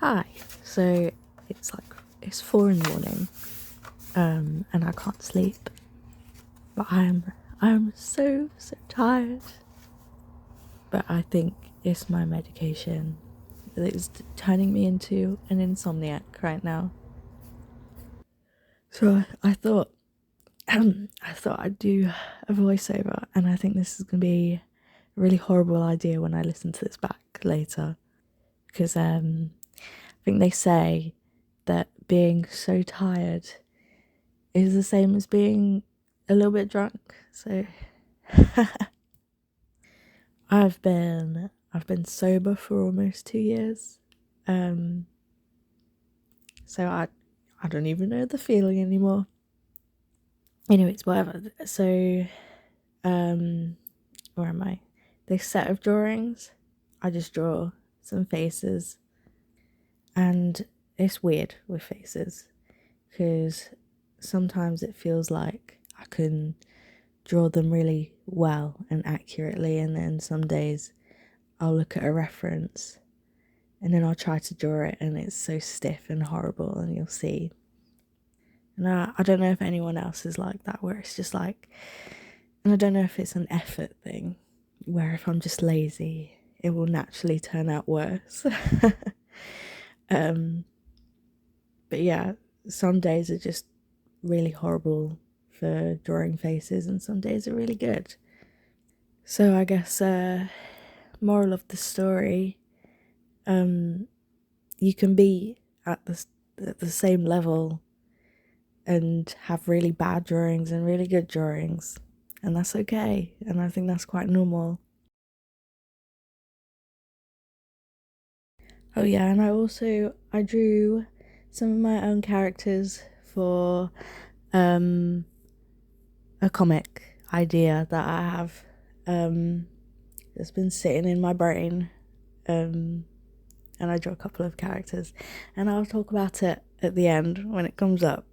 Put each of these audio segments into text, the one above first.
Hi. So it's 4 in the morning, and I can't sleep. But I'm so tired. But I think it's my medication that is turning me into an insomniac right now. So I thought I thought I'd do a voiceover, and I think this is gonna be a really horrible idea when I listen to this back later. Because I think they say that being so tired is the same as being a little bit drunk. So I've been sober for almost 2 years. Um so I don't even know the feeling anymore. Anyways, whatever. So where am I? This set of drawings, I just draw some faces, and it's weird with faces because sometimes it feels like I can draw them really well and accurately, and then some days I'll look at a reference and then I'll try to draw it and it's so stiff and horrible, and you'll see. And I don't know if anyone else is like that, where it's just like, and I don't know if it's an effort thing, where if I'm just lazy, it will naturally turn out worse. um, but yeah, some days are just really horrible for drawing faces, and some days are really good. So I guess moral of the story, you can be at the same level and have really bad drawings and really good drawings, and that's okay, and I think that's quite normal. Oh yeah, and I drew some of my own characters for um a comic idea that I have that's been sitting in my brain, and I draw a couple of characters, and I'll talk about it at the end when it comes up.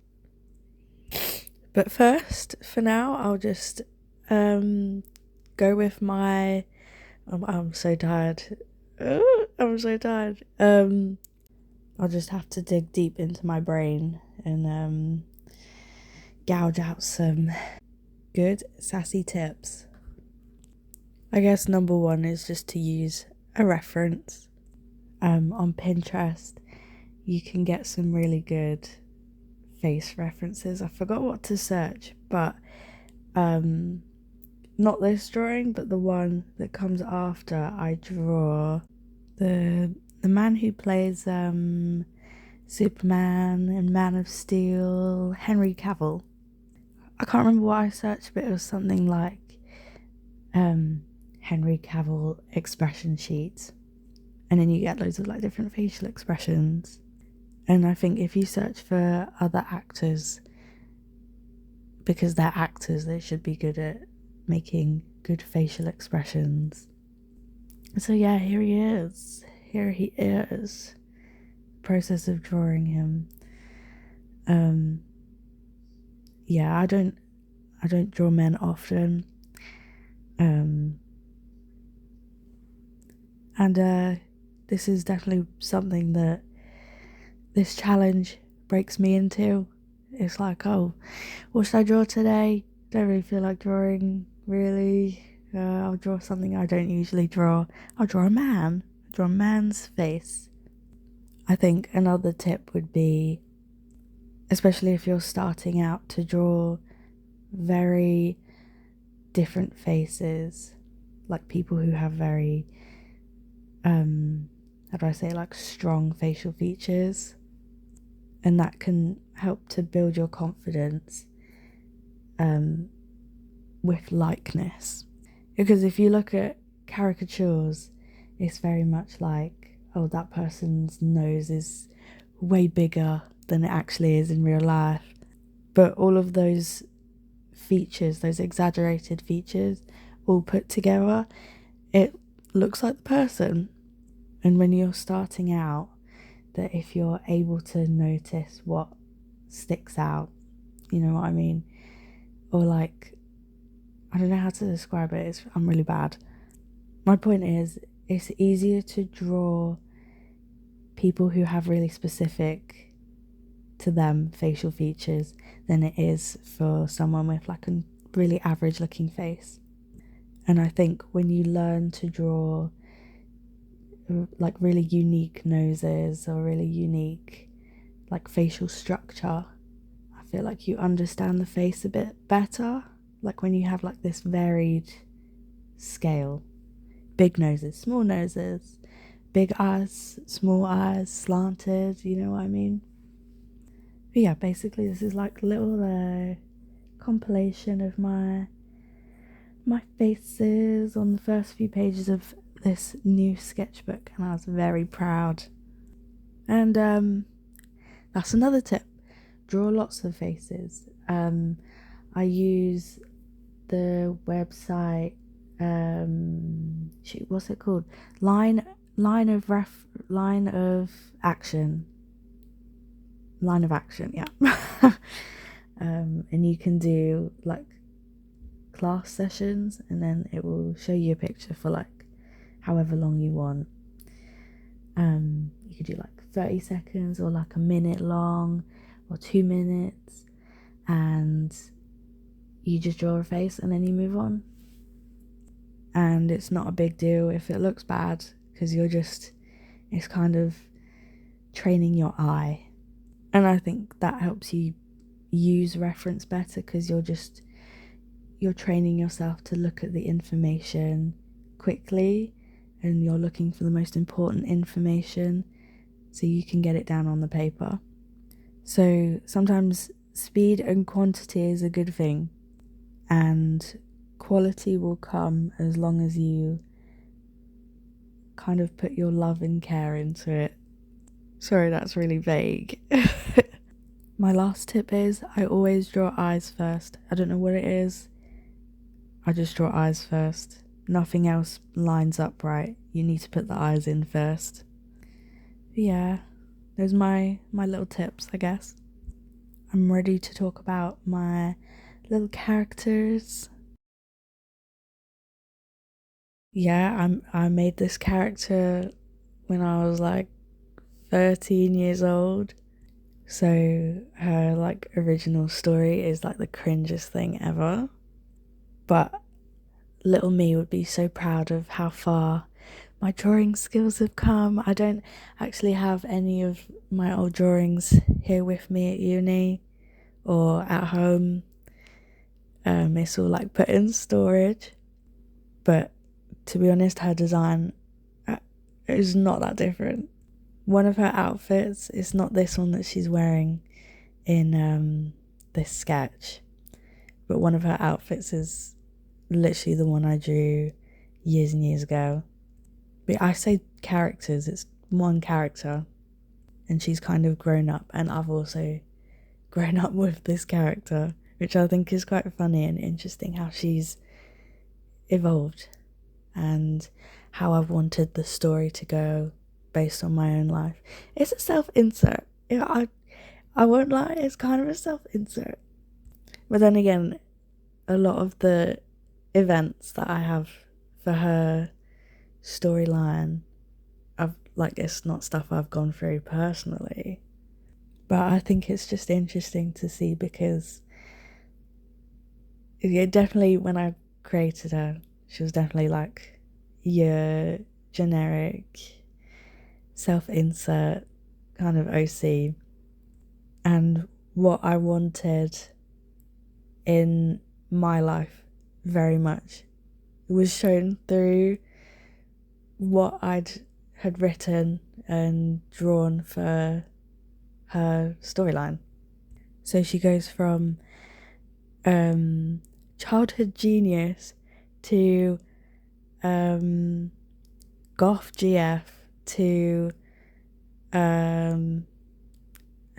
But first, for now, I'll just go with my. I'm so tired. I'm so tired. I'll just have to dig deep into my brain and gouge out some good sassy tips. I guess number one is just to use a reference. On Pinterest, you can get some really good face references. I forgot what to search, but not this drawing, but the one that comes after I draw the man who plays Superman and Man of Steel, Henry Cavill. I can't remember what I searched, but it was something like Henry Cavill expression sheets, and then you get loads of like different facial expressions. And I think if you search for other actors, because they're actors, they should be good at making good facial expressions. So yeah, here he is. Here he is. Process of drawing him. Yeah, I don't draw men often. And this is definitely something that this challenge breaks me into. It's like, oh, what should I draw today? Don't really feel like drawing, really. I'll draw something I don't usually draw. I'll draw a man. I'll draw a man's face. I think another tip would be, especially if you're starting out, to draw very different faces, like people who have very, how do I say, like strong facial features. And that can help to build your confidence with likeness. Because if you look at caricatures, it's very much like, oh, that person's nose is way bigger than it actually is in real life. But all of those features, those exaggerated features, all put together, it looks like the person. And when you're starting out, that if you're able to notice what sticks out, you know what I mean? Or like, I don't know how to describe it, I'm really bad. My point is, it's easier to draw people who have really specific to them facial features than it is for someone with like a really average looking face. And I think when you learn to draw like really unique noses or really unique like facial structure, I feel like you understand the face a bit better. Like when you have like this varied scale, big noses, small noses, big eyes, small eyes, slanted, you know what I mean? But yeah, basically this is like a little compilation of my faces on the first few pages of this new sketchbook, and I was very proud. And that's another tip: draw lots of faces. I use the website, what's it called? Line of action. Line of action, yeah. And you can do like class sessions, and then it will show you a picture for like however long you want. You could do like 30 seconds or like a minute long or 2 minutes, and you just draw a face and then you move on. And it's not a big deal if it looks bad, because it's kind of training your eye. And I think that helps you use reference better, because you're training yourself to look at the information quickly, and you're looking for the most important information so you can get it down on the paper. So sometimes speed and quantity is a good thing, and quality will come as long as you kind of put your love and care into it. Sorry, that's really vague. My last tip is I always draw eyes first. I don't know what it is. I just draw eyes first. Nothing else lines up right. You need to put the eyes in first. But yeah, those are my little tips, I guess. I'm ready to talk about my little characters. Yeah, I made this character when I was like 13 years old. So her like original story is like the cringest thing ever. But little me would be so proud of how far my drawing skills have come. I don't actually have any of my old drawings here with me at uni or at home. It's all like put in storage. But to be honest, her design is not that different. One of her outfits is not this one that she's wearing in this sketch, but one of her outfits is literally the one I drew years and years ago. But I say characters, it's one character, and she's kind of grown up, and I've also grown up with this character, which I think is quite funny and interesting how she's evolved and how I've wanted the story to go based on my own life. It's a self-insert. I won't lie, it's kind of a self-insert. But then again, a lot of the events that I have for her storyline, it's not stuff I've gone through personally. But I think it's just interesting to see, because definitely when I created her, she was definitely like your generic self-insert kind of OC. And what I wanted in my life very much was shown through what had written and drawn for her storyline. So she goes from childhood genius to goth GF to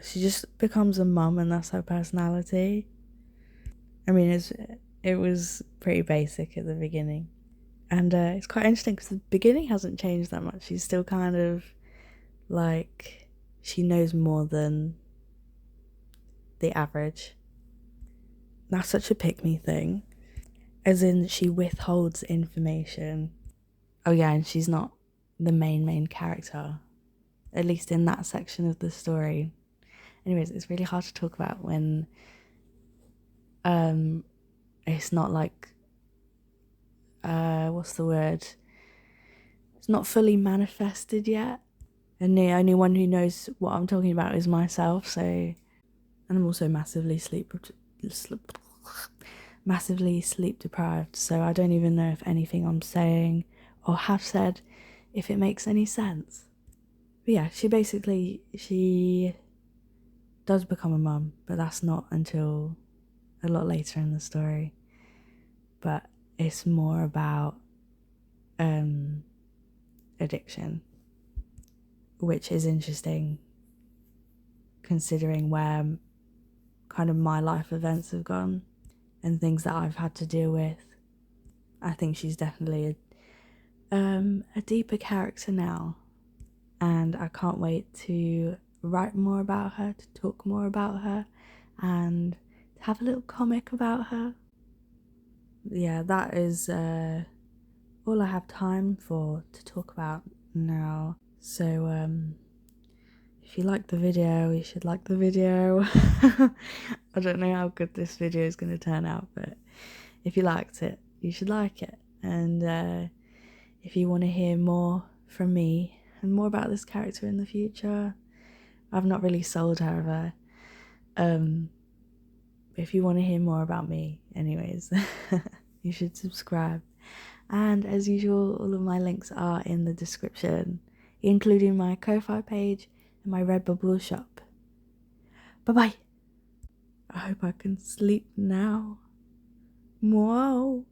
she just becomes a mum, and that's her personality. I mean, it was pretty basic at the beginning, and it's quite interesting because the beginning hasn't changed that much. She's still kind of like, she knows more than the average. That's such a pick-me thing, as in she withholds information. Oh yeah, and she's not the main character. at least in that section of the story. Anyways, it's really hard to talk about when it's not like what's the word? It's not fully manifested yet. And the only one who knows what I'm talking about is myself, so, and I'm also massively sleep deprived, so I don't even know if anything I'm saying or have said, if it makes any sense. But yeah, she does become a mum, but that's not until a lot later in the story. But it's more about addiction, which is interesting considering where kind of my life events have gone and things that I've had to deal with. I think she's definitely a deeper character now, and I can't wait to write more about her, to talk more about her, and to have a little comic about her. Yeah, that is all I have time for to talk about now. So if you like the video, you should like the video. I don't know how good this video is going to turn out, but if you liked it, you should like it. And if you want to hear more from me and more about this character in the future, I've not really sold her. If you want to hear more about me, anyways, you should subscribe. And as usual, all of my links are in the description, including my Ko-Fi page and my Redbubble shop. Bye bye. I hope I can sleep now. Whoa.